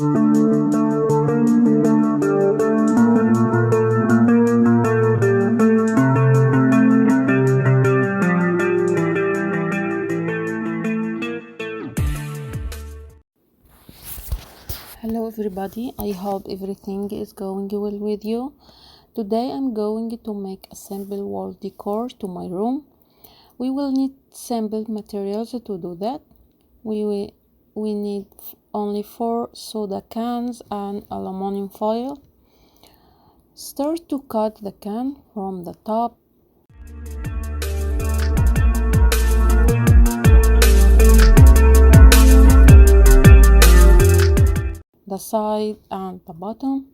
Hello everybody, I hope everything is going well with you. Today I'm going to make a simple wall decor to my room. We will need simple materials to do that. We need only 4 soda cans and aluminum foil. Start to cut the can from the top. The side and the bottom.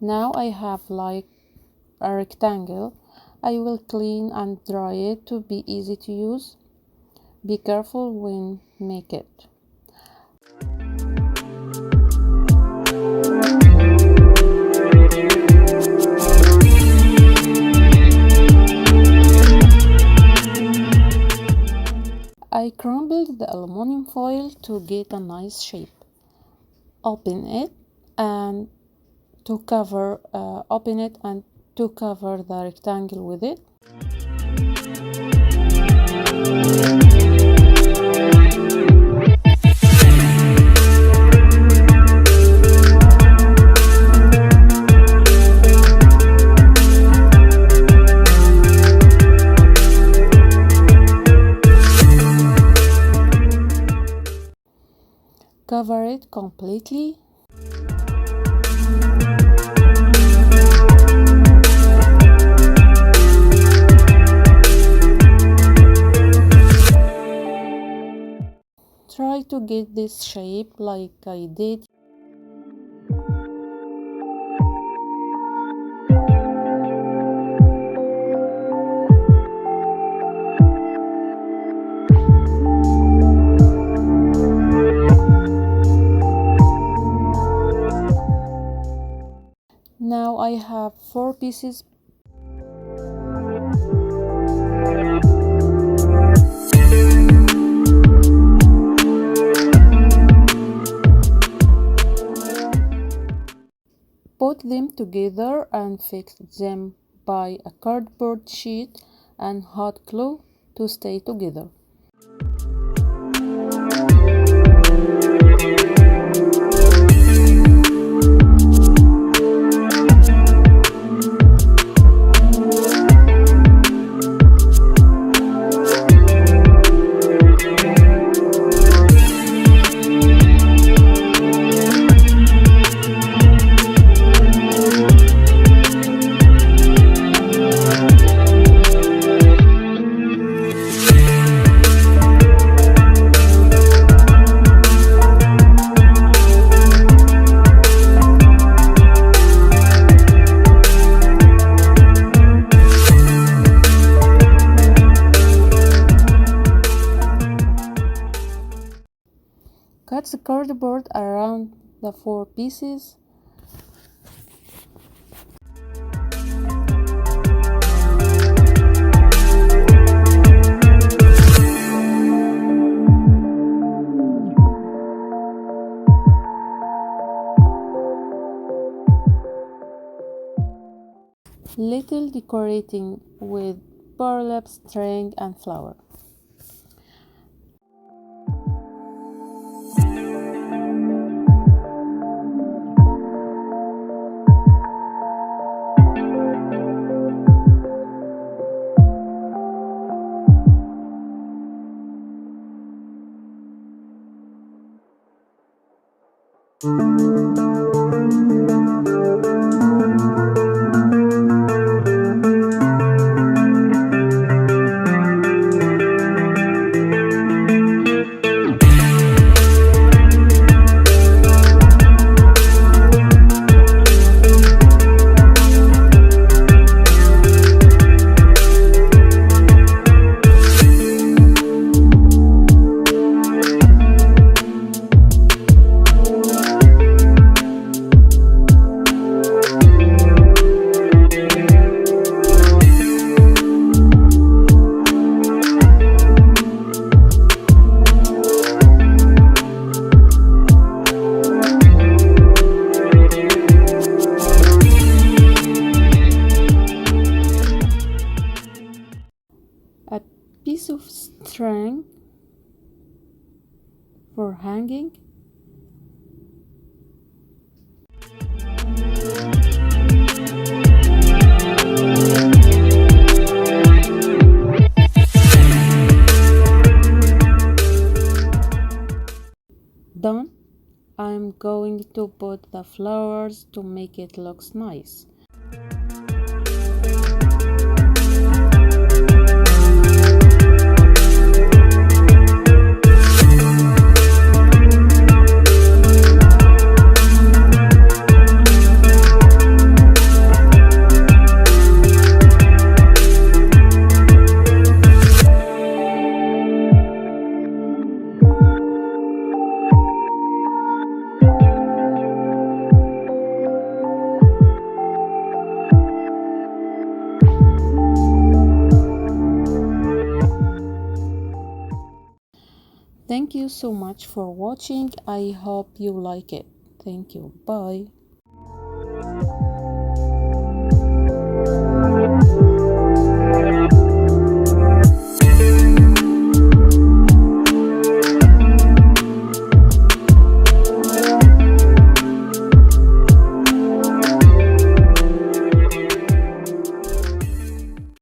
Now I have like a rectangle. I will clean and dry it to be easy to use. Be careful when make it. I crumbled the aluminum foil to get a nice shape. Open it and to cover the rectangle with it. Cover it completely. Try to get this shape like I did. Now I have 4 pieces. Put them together and fix them by a cardboard sheet and hot glue to stay together. Cut the cardboard around the 4 pieces. Little decorating with burlap string and flower. string for hanging. Done. I'm going to put the flowers to make it looks nice. Thank you so much for watching. I hope you like it. Thank you. Bye.